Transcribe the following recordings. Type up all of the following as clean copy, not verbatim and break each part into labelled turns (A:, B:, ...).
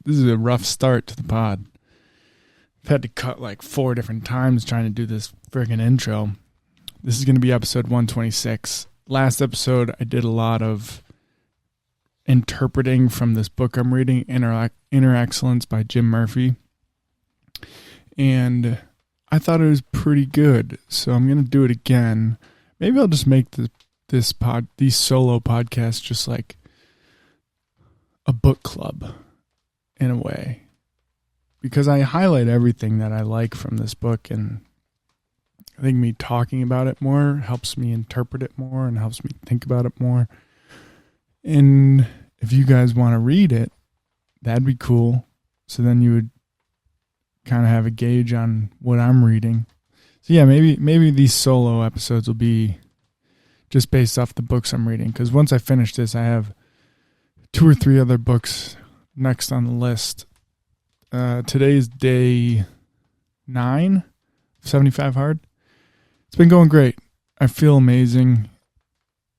A: is a rough start to the pod. I've had to cut like 4 different times trying to do this friggin' intro. This is going to be episode 126. Last episode, I did a lot of interpreting from this book I'm reading, Inner Excellence by Jim Murphy. And I thought it was pretty good, so I'm going to do it again. Maybe I'll just make these solo podcasts just like a book club in a way, because I highlight everything that I like from this book, and I think me talking about it more helps me interpret it more and helps me think about it more. And if you guys want to read it, that'd be cool. So then you would kind of have a gauge on what I'm reading. So yeah, maybe these solo episodes will be just based off the books I'm reading, because once I finish this, I have 2 or 3 other books next on the list. Today's day 9 of 75 Hard. It's been going great. I feel amazing.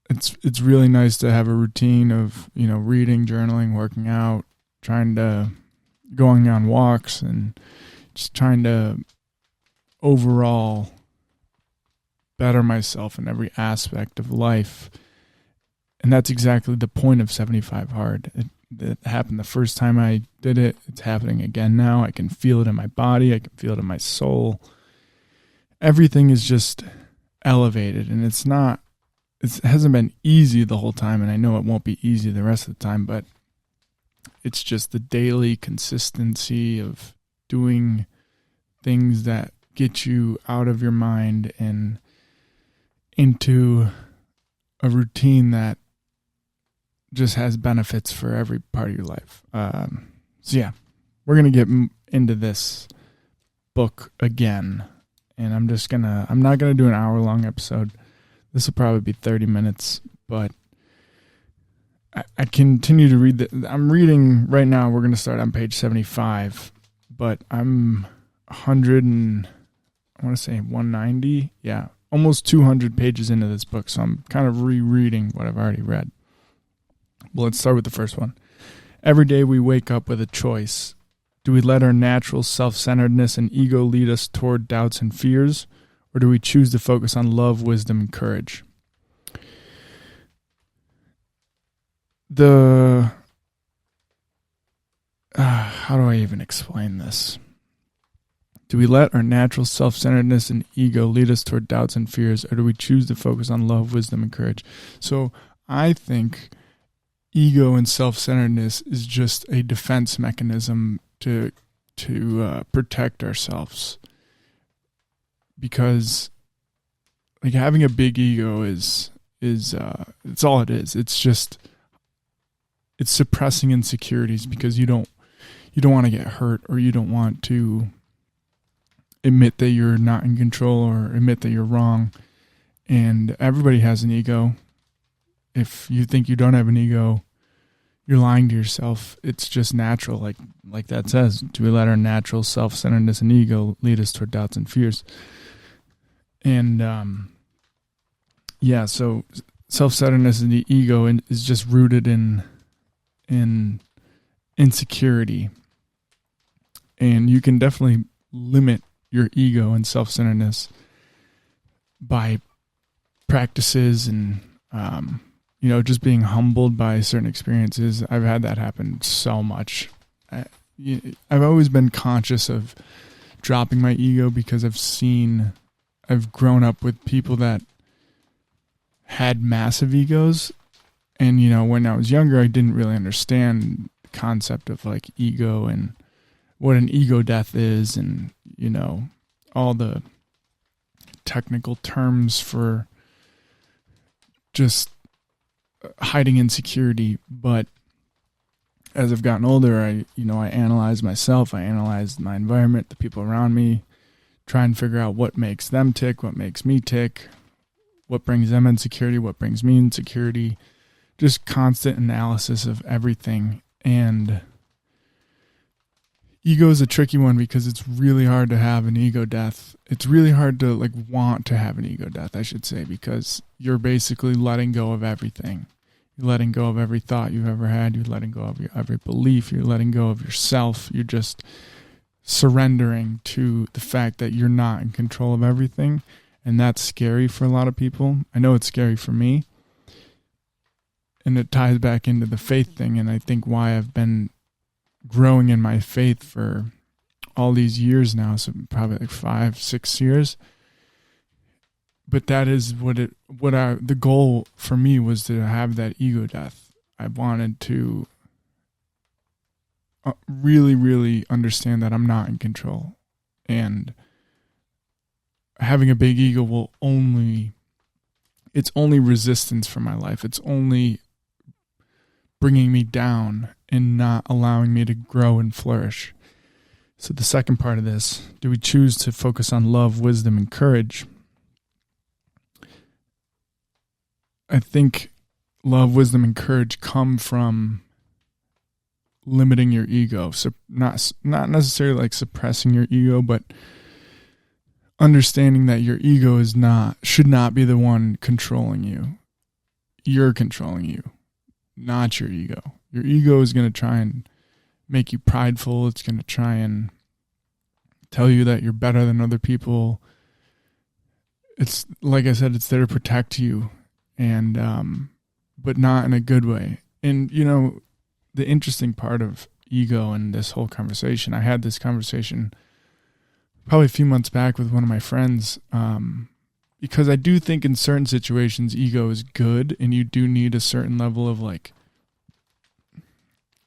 A: It's really nice to have a routine of, reading, journaling, working out, going on walks, and just trying to overall better myself in every aspect of life. And that's exactly the point of 75 Hard. It happened the first time I did it. It's happening again now. I can feel it in my body. I can feel it in my soul. Everything is just elevated, and it hasn't been easy the whole time, and I know it won't be easy the rest of the time, but it's just the daily consistency of doing things that get you out of your mind and into a routine that just has benefits for every part of your life. So yeah, we're going to get into this book again, and I'm not going to do an hour-long episode. This will probably be 30 minutes, but I continue to read. I'm reading right now. We're going to start on page 75, but I'm 190. Yeah, almost 200 pages into this book, so I'm kind of rereading what I've already read. Well, let's start with the first one. Every day we wake up with a choice. Do we let our natural self-centeredness and ego lead us toward doubts and fears, or do we choose to focus on love, wisdom, and courage? How do I even explain this? Do we let our natural self-centeredness and ego lead us toward doubts and fears, or do we choose to focus on love, wisdom, and courage? So I think ego and self-centeredness is just a defense mechanism to protect ourselves, because like having a big ego is it's all it is. It's suppressing insecurities because you don't want to get hurt, or you don't want to admit that you're not in control or admit that you're wrong. And everybody has an ego. If you think you don't have an ego, you're lying to yourself. It's just natural, like that says. Do we let our natural self-centeredness and ego lead us toward doubts and fears? And so self-centeredness and the ego is just rooted in insecurity. And you can definitely limit your ego and self-centeredness by practices and just being humbled by certain experiences. I've had that happen so much. I've always been conscious of dropping my ego because I've grown up with people that had massive egos. And, when I was younger, I didn't really understand the concept of like ego and what an ego death is, and, all the technical terms for just hiding insecurity. But as I've gotten older, I analyze myself, I analyze my environment, the people around me, try and figure out what makes them tick, what makes me tick, what brings them insecurity, what brings me insecurity, just constant analysis of everything. And ego is a tricky one because it's really hard to have an ego death. It's really hard to want to have an ego death, I should say, because you're basically letting go of everything. You're letting go of every thought you've ever had. You're letting go of every belief. You're letting go of yourself. You're just surrendering to the fact that you're not in control of everything. And that's scary for a lot of people. I know it's scary for me. And it ties back into the faith thing. And I think why I've been growing in my faith for all these years now, so probably like 5-6 years. But that is the goal for me was to have that ego death. I wanted to really, really understand that I'm not in control. And having a big ego it's only resistance for my life. It's only bringing me down and not allowing me to grow and flourish. So the second part of this, do we choose to focus on love, wisdom, and courage? I think love, wisdom, and courage come from limiting your ego. So not necessarily like suppressing your ego, but understanding that your ego should not be the one controlling you. You're controlling you, not your ego. Your ego is going to try and make you prideful. It's going to try and tell you that you're better than other people. It's like I said, it's there to protect you, and but not in a good way. And the interesting part of ego and this whole conversation, I had this conversation probably a few months back with one of my friends, because I do think in certain situations ego is good, and you do need a certain level of like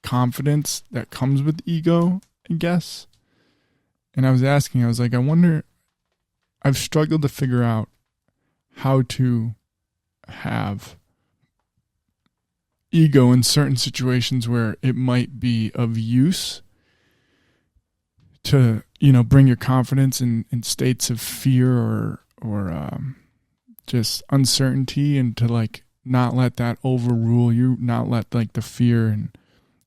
A: confidence that comes with ego, I guess. And I was like, I wonder, I've struggled to figure out how to have ego in certain situations where it might be of use to, bring your confidence in states of fear or just uncertainty, and to like not let that overrule you, not let like the fear and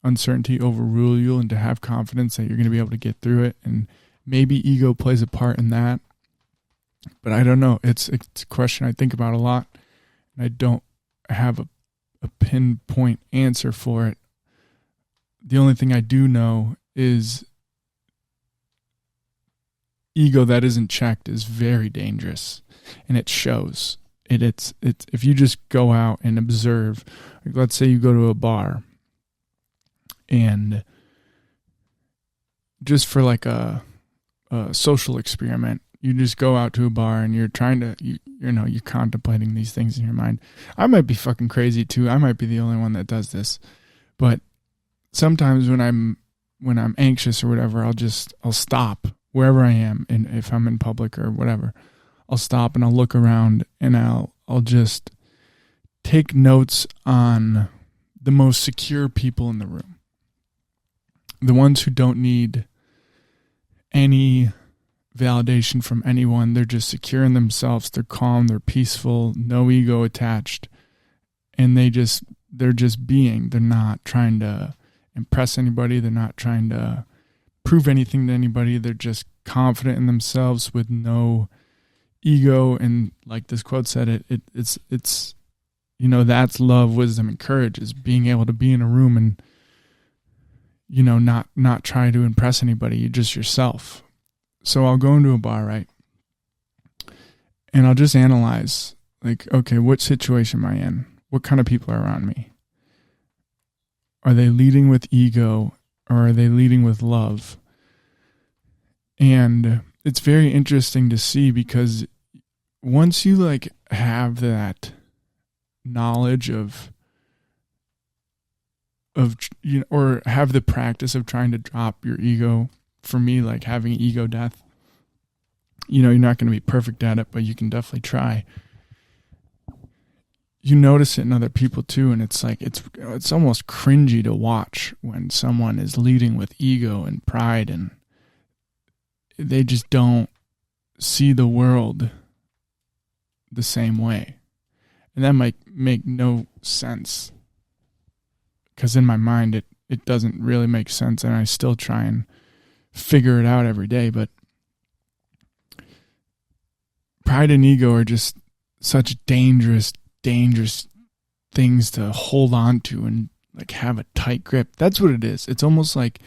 A: uncertainty overrule you, and to have confidence that you're going to be able to get through it. And maybe ego plays a part in that, but I don't know. It's a question I think about a lot, and I don't have a pinpoint answer for it. The only thing I do know is ego that isn't checked is very dangerous, and it shows. It's if you just go out and observe, like let's say you go to a bar, and just for like a social experiment, you just go out to a bar and you're trying to, you're contemplating these things in your mind. I might be fucking crazy too. I might be the only one that does this, but sometimes when I'm anxious or whatever, I'll stop wherever I am, and if I'm in public or whatever, I'll stop and I'll look around, and I'll just take notes on the most secure people in the room. The ones who don't need any validation from anyone. They're just secure in themselves. They're calm. They're peaceful. No ego attached. And they're just being. They're not trying to impress anybody. They're not trying to prove anything to anybody. They're just confident in themselves with no ego. And like this quote said, it's that's love, wisdom, and courage, is being able to be in a room and not try to impress anybody. You're just yourself. So I'll go into a bar, right? And I'll just analyze, like, okay, what situation am I in? What kind of people are around me? Are they leading with ego, or are they leading with love? And it's very interesting to see, because once you like have that knowledge of or have the practice of trying to drop your ego. For me, like having ego death, you're not going to be perfect at it, but you can definitely try. You notice it in other people too, and it's like it's almost cringy to watch when someone is leading with ego and pride, and they just don't see the world the same way. And that might make no sense, because in my mind it doesn't really make sense, and I still try and figure it out every day. But pride and ego are just such dangerous things to hold on to and like have a tight grip. That's what it is. It's almost like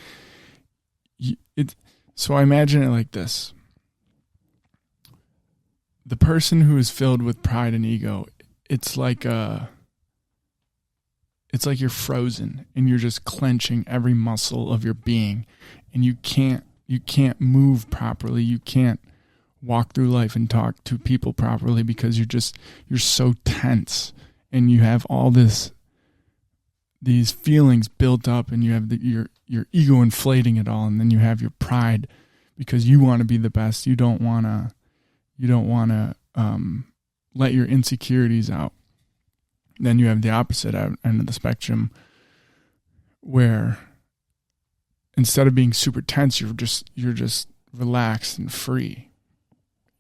A: so I imagine it like this. The person who is filled with pride and ego, it's like you're frozen and you're just clenching every muscle of your being, and you can't move properly. You can't walk through life and talk to people properly because you're so tense, and you have all these feelings built up, and you have your ego inflating it all, and then you have your pride because you want to be the best. You don't want to let your insecurities out. Then you have the opposite end of the spectrum, where instead of being super tense, you're just relaxed and free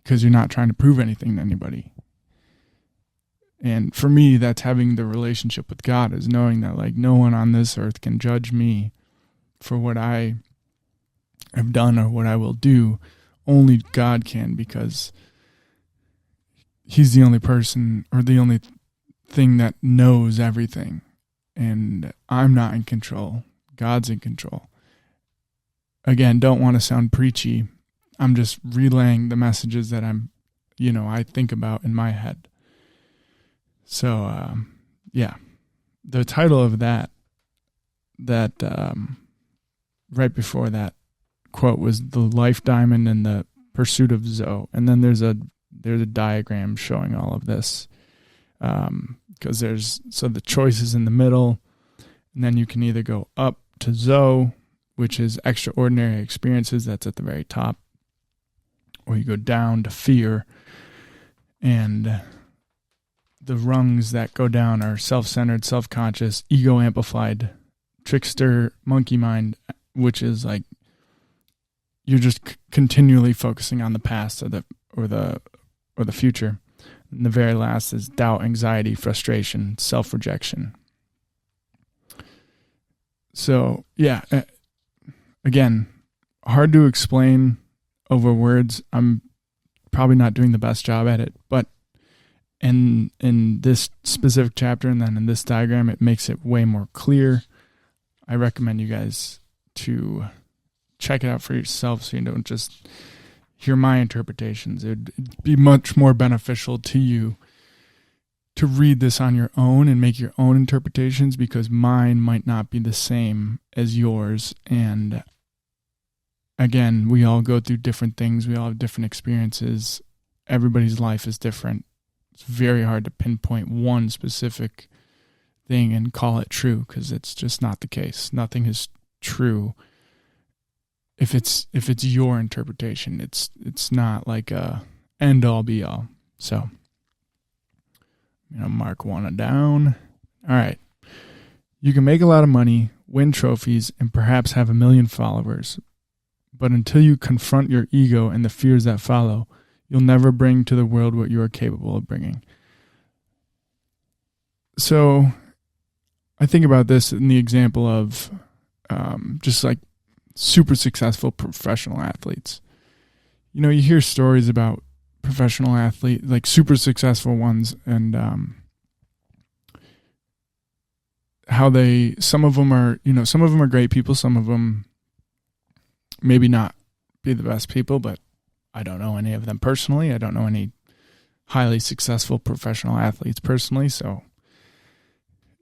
A: because you're not trying to prove anything to anybody. And for me, that's having the relationship with God, is knowing that like no one on this earth can judge me for what I have done or what I will do. Only God can, because He's the only person or the only thing that knows everything. And I'm not in control. God's in control. Again, don't want to sound preachy. I'm just relaying the messages that I think about in my head. So, the title of that right before that quote was The Life Diamond and the Pursuit of Zoe. And then there's a diagram showing all of this. Because the choice is in the middle, and then you can either go up to Zoe, which is extraordinary experiences, that's at the very top, or you go down to fear, and the rungs that go down are self-centered, self-conscious, ego-amplified, trickster, monkey mind, which is like you're just continually focusing on the past or the future. And the very last is doubt, anxiety, frustration, self-rejection. So, again, hard to explain over words. I'm probably not doing the best job at it, but in this specific chapter and then in this diagram, it makes it way more clear. I recommend you guys to check it out for yourself so you don't just hear my interpretations. It'd be much more beneficial to you to read this on your own and make your own interpretations, because mine might not be the same as yours. And again, we all go through different things. We all have different experiences. Everybody's life is different. It's very hard to pinpoint one specific thing and call it true, because it's just not the case. Nothing is true. If it's your interpretation, it's not like a end all be all. So, mark one down. All right. You can make a lot of money, win trophies, and perhaps have 1 million followers. But until you confront your ego and the fears that follow, you'll never bring to the world what you are capable of bringing. So, I think about this in the example of just like super successful professional athletes. You hear stories about professional athletes, like super successful ones, and how some of them are great people, some of them maybe not be the best people, but I don't know any of them personally. I don't know any highly successful professional athletes personally, so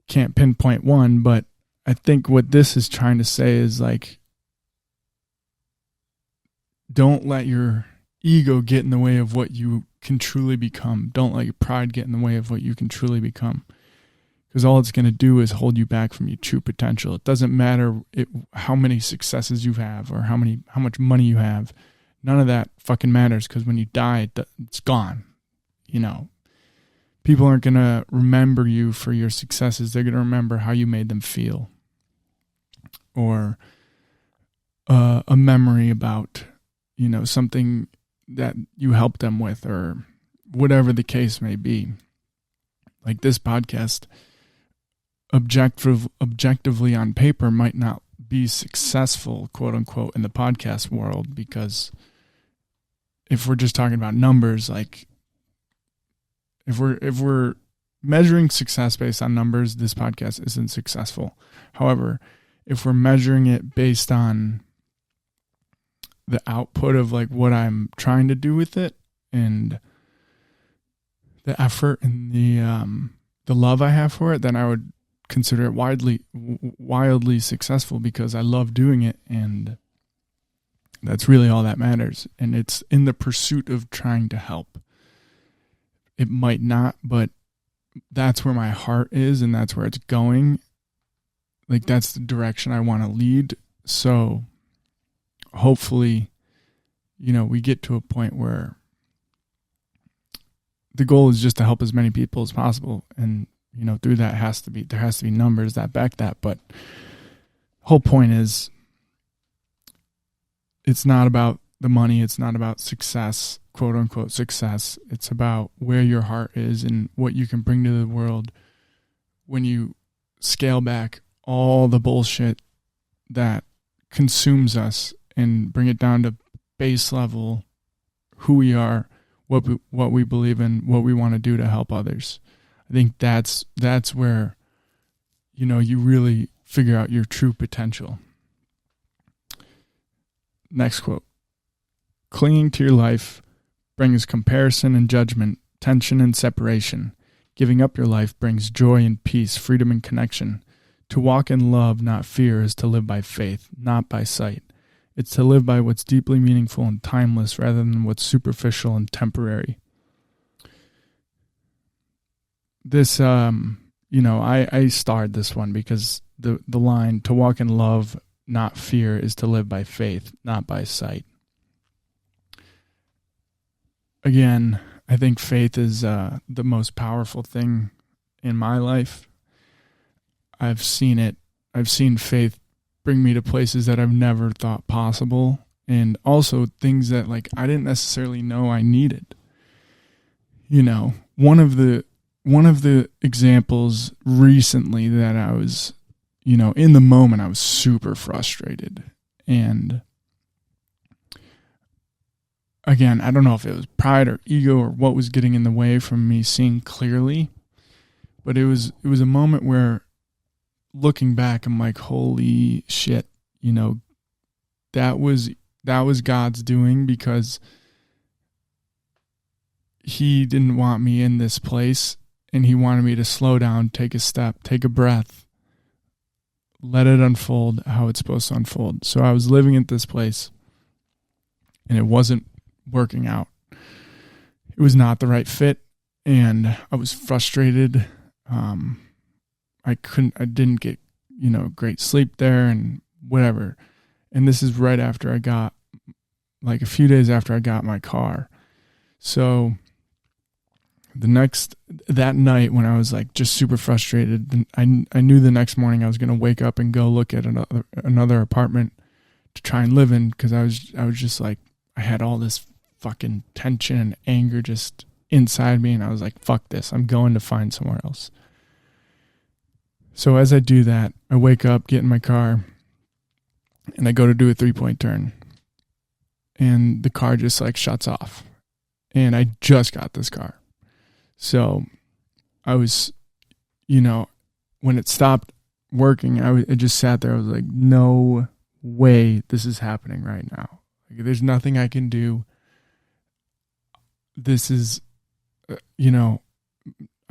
A: can't pinpoint one. But I think what this is trying to say is like, don't let your ego get in the way of what you can truly become. Don't let your pride get in the way of what you can truly become. Because all it's going to do is hold you back from your true potential. It doesn't matter how many successes you have or how much money you have. None of that fucking matters, because when you die, it's gone. People aren't going to remember you for your successes. They're going to remember how you made them feel. Or a memory about something that you helped them with, or whatever the case may be. Like this podcast, objectively on paper, might not be successful, quote unquote, in the podcast world, because if we're just talking about numbers, like if we're measuring success based on numbers, this podcast isn't successful. However, if we're measuring it based on the output of like what I'm trying to do with it and the effort and the love I have for it, then I would consider it wildly successful, because I love doing it, and that's really all that matters. And it's in the pursuit of trying to help. It might not, but that's where my heart is, and that's where it's going. Like, that's the direction I want to lead. So hopefully, we get to a point where the goal is just to help as many people as possible. And, through that there has to be numbers that back that. But whole point is, it's not about the money. It's not about success, quote unquote success. It's about where your heart is and what you can bring to the world when you scale back all the bullshit that consumes us and bring it down to base level, who we are, what we believe in, what we want to do to help others. I think that's where, you really figure out your true potential. Next quote. Clinging to your life brings comparison and judgment, tension and separation. Giving up your life brings joy and peace, freedom and connection. To walk in love, not fear, is to live by faith, not by sight. It's to live by what's deeply meaningful and timeless rather than what's superficial and temporary. This, I starred this one because the line, to walk in love, not fear, is to live by faith, not by sight. Again, I think faith is the most powerful thing in my life. I've seen faith bring me to places that I've never thought possible, and also things that like I didn't necessarily know I needed. One of the examples recently that I was, in the moment I was super frustrated. And again, I don't know if it was pride or ego or what was getting in the way from me seeing clearly, but it was a moment where, looking back, I'm like, holy shit, that was God's doing, because he didn't want me in this place, and he wanted me to slow down, take a step, take a breath, let it unfold how it's supposed to unfold. So I was living at this place, and it wasn't working out. It was not the right fit, and I was frustrated. I didn't get, great sleep there and whatever. And this is right after I got, like a few days after I got my car. So that night when I was like just super frustrated, I knew the next morning I was going to wake up and go look at another apartment to try and live in, because I was just like, I had all this fucking tension and anger just inside me, and I was like, fuck this, I'm going to find somewhere else. So as I do that, I wake up, get in my car, and I go to do a 3-point turn, and the car just like shuts off, and I just got this car. So I was, when it stopped working, I just sat there. I was like, no way this is happening right now. Like, there's nothing I can do. This is, I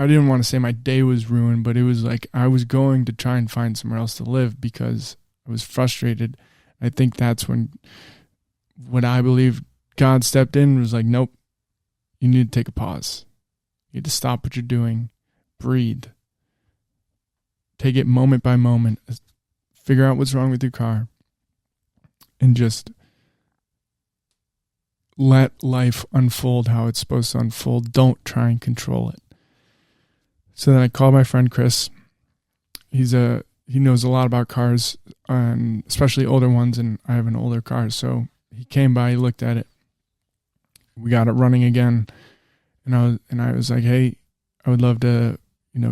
A: didn't want to say my day was ruined, but it was like I was going to try and find somewhere else to live because I was frustrated. I think that's when what I believe God stepped in and was like, nope, you need to take a pause. You need to stop what you're doing, breathe, take it moment by moment, figure out what's wrong with your car, and just let life unfold how it's supposed to unfold. Don't try and control it. So then I called my friend Chris. He knows a lot about cars, and especially older ones, and I have an older car. So he came by, he looked at it. We got it running again. And I was like, hey, I would love to,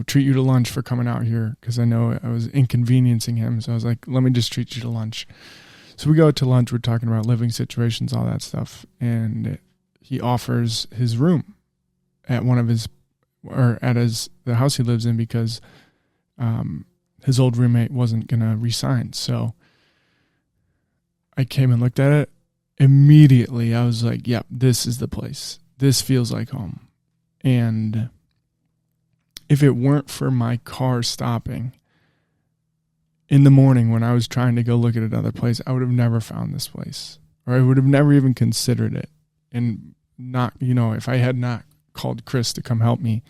A: treat you to lunch for coming out here, because I know I was inconveniencing him. So I was like, let me just treat you to lunch. So we go to lunch. We're talking about living situations, all that stuff. And he offers his room at one of or at the house he lives in, because his old roommate wasn't going to resign. So I came and looked at it. Immediately, I was like, yep, this is the place. This feels like home. And if it weren't for my car stopping in the morning when I was trying to go look at another place, I would have never found this place, or I would have never even considered it. And not, if I had not called Chris to come help me,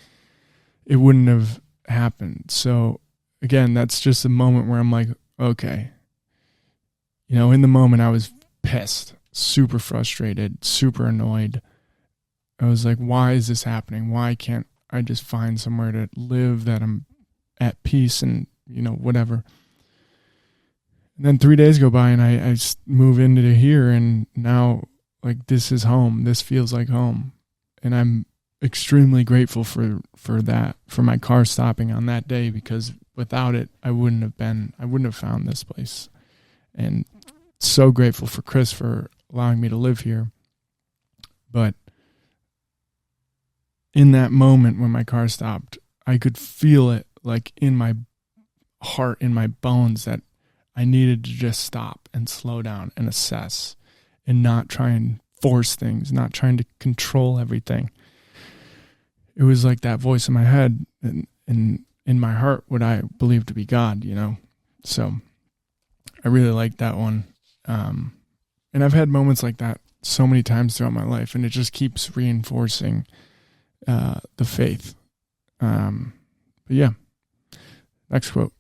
A: it wouldn't have happened. So again, that's just a moment where I'm like, okay, in the moment I was pissed, super frustrated, super annoyed. I was like, why is this happening? Why can't I just find somewhere to live that I'm at peace and, whatever. And then 3 days go by and I move into here, and now, like, this is home. This feels like home. And I'm extremely grateful for that, for my car stopping on that day, because without it, I wouldn't have found this place. And so grateful for Chris for allowing me to live here. But in that moment when my car stopped, I could feel it, like, in my heart, in my bones, that I needed to just stop and slow down and assess and not try and force things, not trying to control everything. It was like that voice in my head and in my heart, what I believe to be God, So I really like that one. And I've had moments like that so many times throughout my life, and it just keeps reinforcing the faith. But yeah, next quote.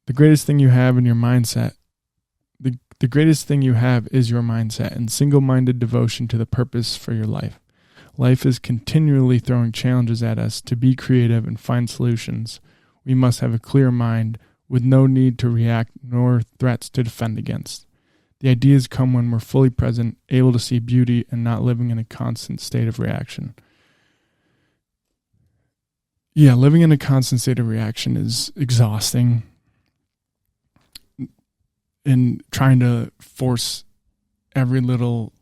A: The greatest thing you have in your mindset, the greatest thing you have is your mindset and single-minded devotion to the purpose for your life. Life is continually throwing challenges at us to be creative and find solutions. We must have a clear mind with no need to react nor threats to defend against. The ideas come when we're fully present, able to see beauty, and not living in a constant state of reaction. Yeah, living in a constant state of reaction is exhausting. And trying to force every little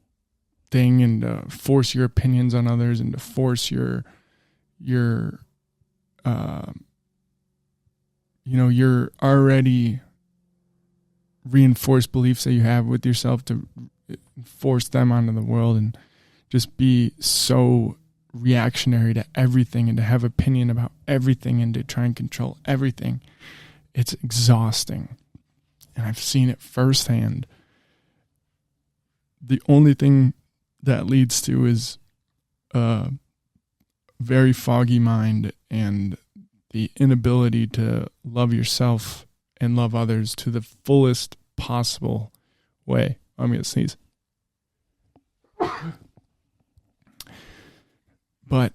A: thing and to force your opinions on others and to force your already reinforced beliefs that you have with yourself, to force them onto the world and just be so reactionary to everything and to have opinion about everything and to try and control everything. It's exhausting. And I've seen it firsthand. The only thing that leads to is a very foggy mind and the inability to love yourself and love others to the fullest possible way. I'm going to sneeze. But,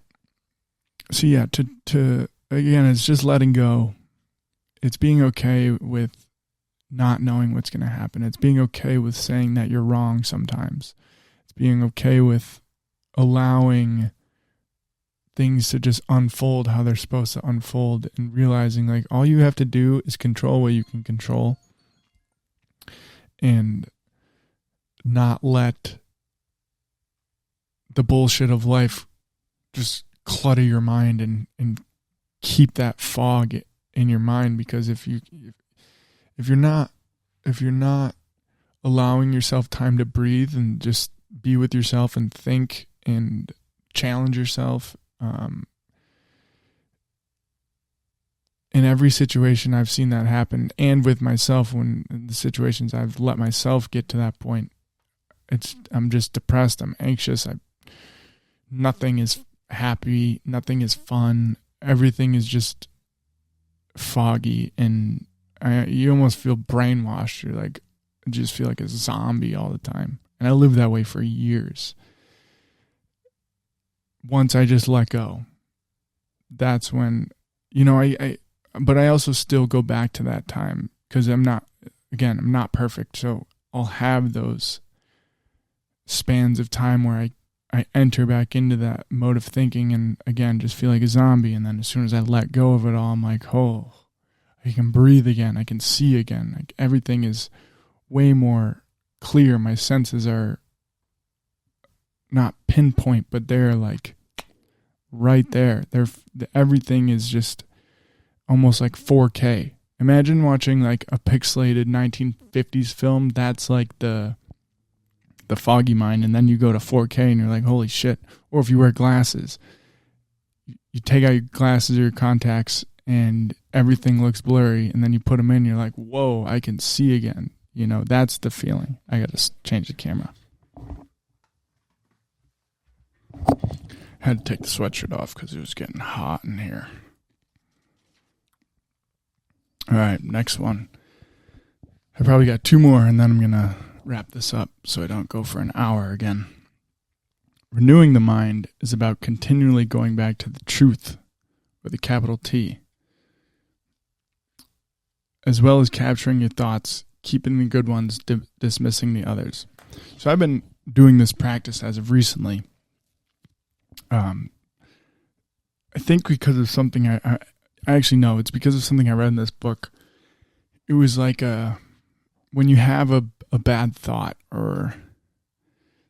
A: so yeah, to again, it's just letting go. It's being okay with not knowing what's going to happen. It's being okay with saying that you're wrong sometimes. It's being okay with allowing things to just unfold how they're supposed to unfold, and realizing, like, all you have to do is control what you can control and not let the bullshit of life just clutter your mind and keep that fog in your mind. Because if you're not allowing yourself time to breathe and just be with yourself and think and challenge yourself, in every situation I've seen that happen, and with myself, when in the situations I've let myself get to that point, I'm just depressed, I'm anxious, nothing is happy, nothing is fun, everything is just foggy, and you almost feel brainwashed. You're like, I just feel like a zombie all the time. And I lived that way for years. Once I just let go, that's when, but I also still go back to that time, because I'm not perfect. So I'll have those spans of time where I enter back into that mode of thinking and, again, just feel like a zombie. And then as soon as I let go of it all, I'm like, oh, I can breathe again. I can see again. Like, everything is way more clear. My senses are not pinpoint, but they're like right there. Everything is just almost like 4K. Imagine watching like a pixelated 1950s film. That's like the foggy mind, and then you go to 4K and you're like, holy shit. Or if you wear glasses, you take out your glasses or your contacts and everything looks blurry, and then you put them in, you're like, whoa, I can see again. You know, that's the feeling. I got to change the camera. Had to take the sweatshirt off because it was getting hot in here. All right, next one. I probably got 2 more, and then I'm going to wrap this up so I don't go for an hour again. Renewing the mind is about continually going back to the truth with a capital T, as well as capturing your thoughts, keeping the good ones, dismissing the others. So I've been doing this practice as of recently. I think because of something I actually know it's because of something I read in this book. It was like when you have a bad thought or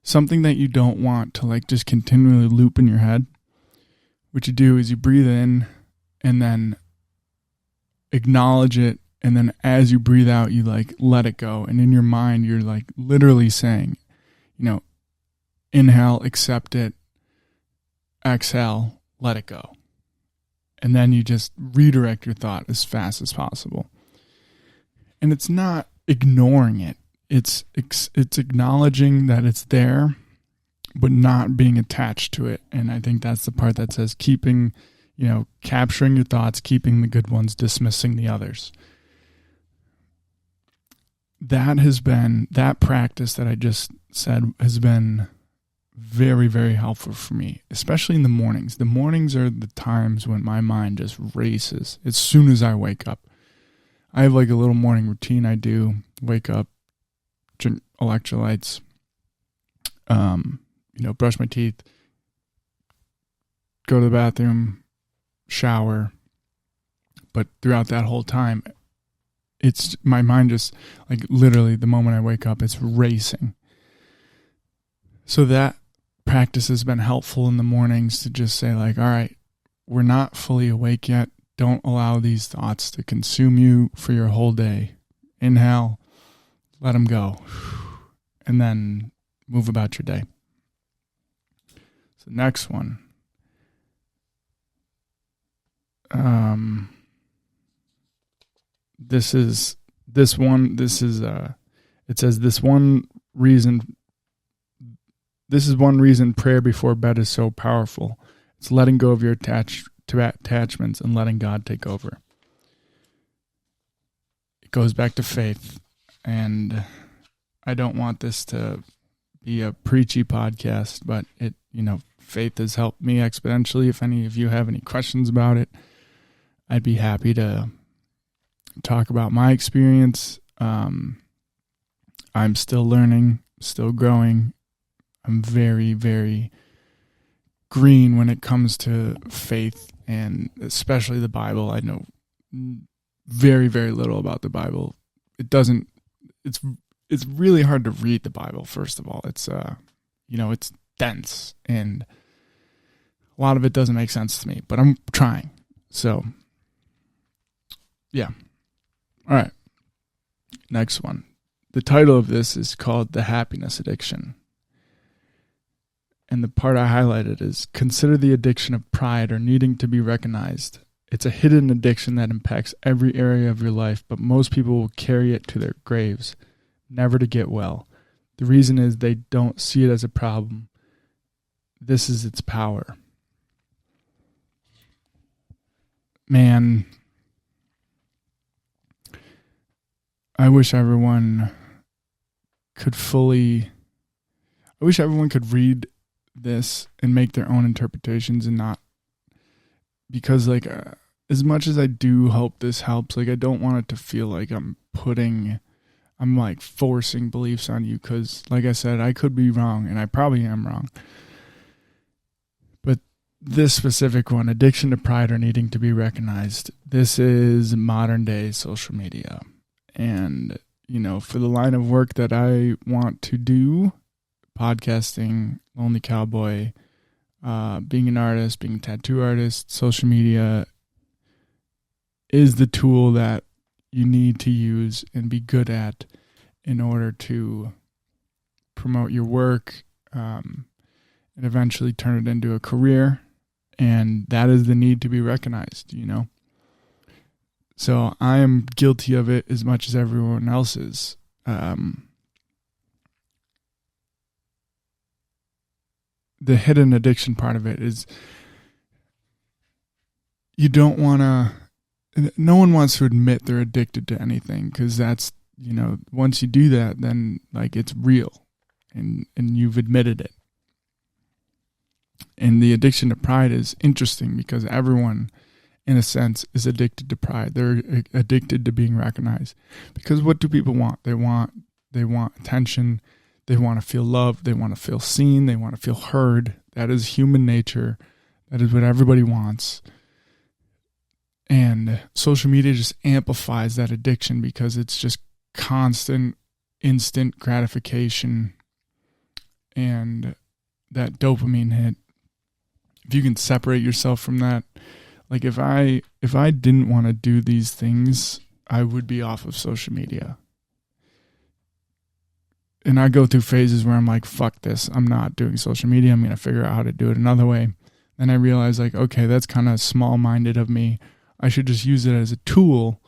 A: something that you don't want to like just continually loop in your head, what you do is you breathe in and then acknowledge it, and then as you breathe out, you like let it go. And in your mind, you're like literally saying, you know, inhale, accept it, exhale, let it go. And then you just redirect your thought as fast as possible. And it's not ignoring it. It's acknowledging that it's there, but not being attached to it. And I think that's the part that says keeping, you know, capturing your thoughts, keeping the good ones, dismissing the others. That practice that I just said has been very, very helpful for me, especially in the mornings. The mornings are the times when my mind just races as soon as I wake up. I have like a little morning routine I do. Wake up, drink electrolytes, brush my teeth, go to the bathroom, shower. But throughout that whole time, it's my mind just like literally the moment I wake up, it's racing. So that practice has been helpful in the mornings to just say like, all right, we're not fully awake yet. Don't allow these thoughts to consume you for your whole day. Inhale, let them go, and then move about your day. So next one. It says this one reason prayer before bed is so powerful. It's letting go of your attachments and letting God take over. It goes back to faith, and I don't want this to be a preachy podcast, but faith has helped me exponentially. If any of you have any questions about it, I'd be happy to talk about my experience. I'm still learning, still growing. I'm very, very green when it comes to faith, and especially the Bible. I know very, very little about the Bible. It's really hard to read the Bible, first of all. It's it's dense, and a lot of it doesn't make sense to me, but I'm trying. So, yeah. All right. Next one. The title of this is called The Happiness Addiction. And the part I highlighted is consider the addiction of pride or needing to be recognized. It's a hidden addiction that impacts every area of your life, but most people will carry it to their graves, never to get well. The reason is they don't see it as a problem. This is its power. Man, I wish everyone could read this and make their own interpretations, and not, because as much as I do hope this helps, I don't want it to feel like I'm forcing beliefs on you, because like I said, I could be wrong, and I probably am wrong. But this specific one, addiction to pride or needing to be recognized, this is modern day social media. And, for the line of work that I want to do, podcasting, Lonely Cowboy, being an artist, being a tattoo artist, social media is the tool that you need to use and be good at in order to promote your work, and eventually turn it into a career. And that is the need to be recognized, So I am guilty of it as much as everyone else is. The hidden addiction part of it is you don't want to, no one wants to admit they're addicted to anything, because that's, once you do that, then like it's real and you've admitted it. And the addiction to pride is interesting because everyone, in a sense, is addicted to pride. They're addicted to being recognized. Because what do people want? They want attention. They want to feel loved. They want to feel seen. They want to feel heard. That is human nature. That is what everybody wants. And social media just amplifies that addiction because it's just constant, instant gratification and that dopamine hit. If you can separate yourself from that, like if I didn't want to do these things, I would be off of social media. And I go through phases where I'm like, fuck this, I'm not doing social media. I'm going to figure out how to do it another way. Then I realize like, okay, that's kind of small-minded of me. I should just use it as a tool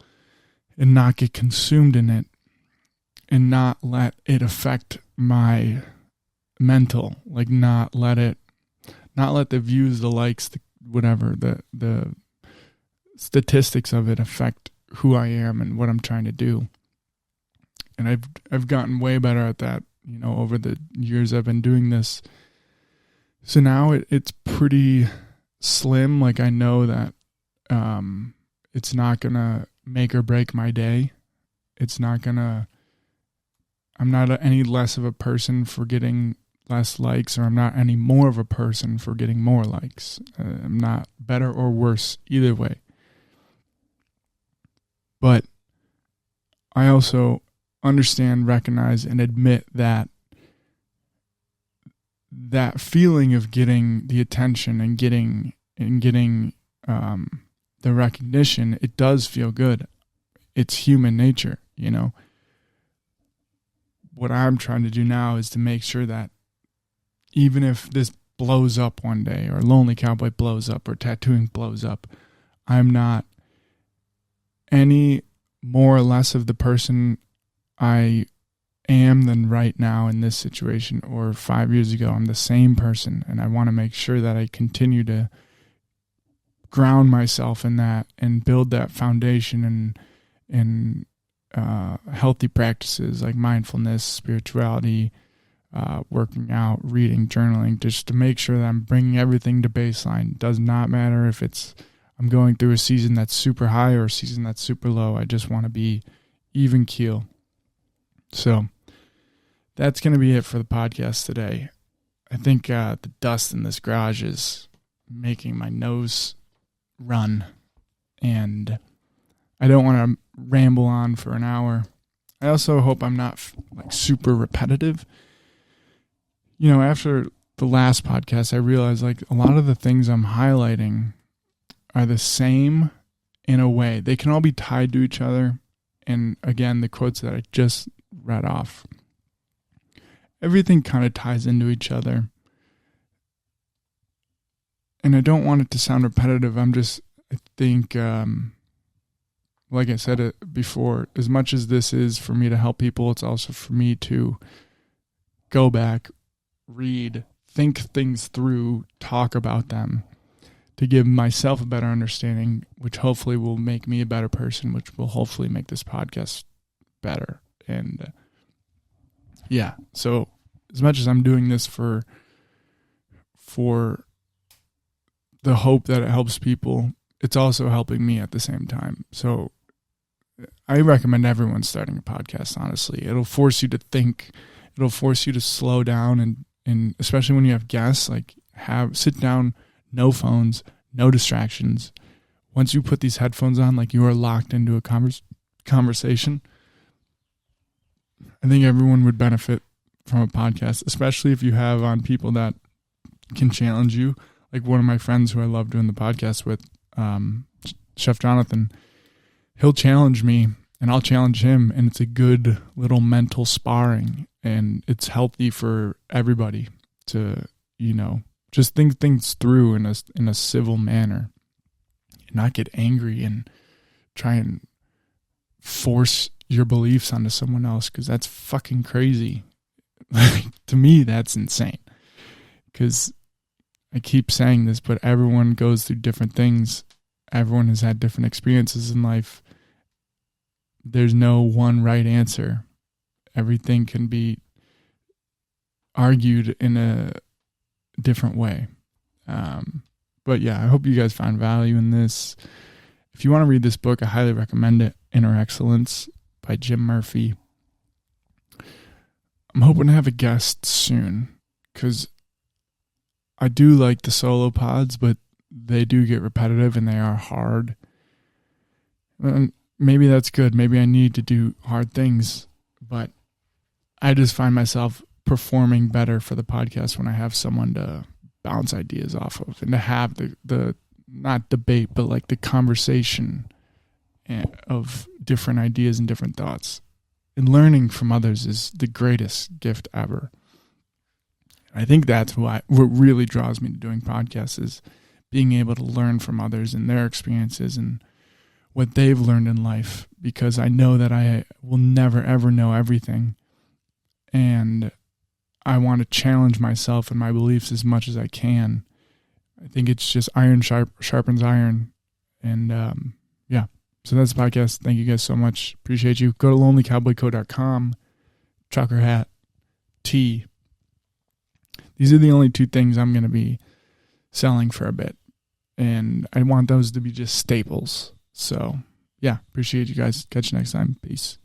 A: and not get consumed in it and not let it affect my mental, like not let the views, the likes, the whatever, the statistics of it affect who I am and what I'm trying to do. And I've gotten way better at that, over the years I've been doing this. So now it's pretty slim. Like I know that it's not going to make or break my day. I'm not any less of a person for getting less likes, or I'm not any more of a person for getting more likes. I'm not better or worse either way. But I also understand, recognize, and admit that feeling of getting the attention and getting the recognition, it does feel good. It's human nature, What I'm trying to do now is to make sure that even if this blows up one day, or Lonely Cowboy blows up, or tattooing blows up, I'm not any more or less of the person I am than right now in this situation, or 5 years ago. I'm the same person, and I want to make sure that I continue to ground myself in that and build that foundation and healthy practices like mindfulness, spirituality, working out, reading, journaling, just to make sure that I'm bringing everything to baseline. It does not matter if I'm going through a season that's super high or a season that's super low. I just want to be even keel. So that's going to be it for the podcast today. I think the dust in this garage is making my nose run, and I don't want to ramble on for an hour. I also hope I'm not like super repetitive. After the last podcast, I realized like a lot of the things I'm highlighting are the same in a way. They can all be tied to each other. And again, the quotes that I just read off, everything kind of ties into each other. And I don't want it to sound repetitive. I think, like I said before, as much as this is for me to help people, it's also for me to go back, read, think things through, talk about them, to give myself a better understanding, which hopefully will make me a better person, which will hopefully make this podcast better. And so as much as I'm doing this for the hope that it helps people, it's also helping me at the same time. So I recommend everyone starting a podcast, honestly. It'll force you to think. It'll force you to slow down, and especially when you have guests, like sit down, no phones, no distractions. Once you put these headphones on, like you are locked into a conversation. I think everyone would benefit from a podcast, especially if you have on people that can challenge you. Like one of my friends who I love doing the podcast with, Chef Jonathan, he'll challenge me and I'll challenge him, and it's a good little mental sparring, and it's healthy for everybody to, just think things through in a civil manner, and not get angry and try and force your beliefs onto someone else, because that's fucking crazy. To me, that's insane. Because I keep saying this, but everyone goes through different things. Everyone has had different experiences in life. There's no one right answer. Everything can be argued in a different way. But yeah, I hope you guys find value in this. If you want to read this book, I highly recommend it, Inner Excellence by Jim Murphy. I'm hoping to have a guest soon, because I do like the solo pods, but they do get repetitive and they are hard. And maybe that's good. Maybe I need to do hard things, but I just find myself performing better for the podcast when I have someone to bounce ideas off of, and to have the not debate, but like the conversation of different ideas and different thoughts. And learning from others is the greatest gift ever. I think that's what really draws me to doing podcasts, is being able to learn from others and their experiences and what they've learned in life, because I know that I will never, ever know everything. And I want to challenge myself and my beliefs as much as I can. I think it's just iron sharpens iron. And yeah, so that's the podcast. Thank you guys so much. Appreciate you. Go to lonelycowboyco.com, trucker hat, tea. These are the only two things I'm going to be selling for a bit. And I want those to be just staples. So yeah, appreciate you guys. Catch you next time. Peace.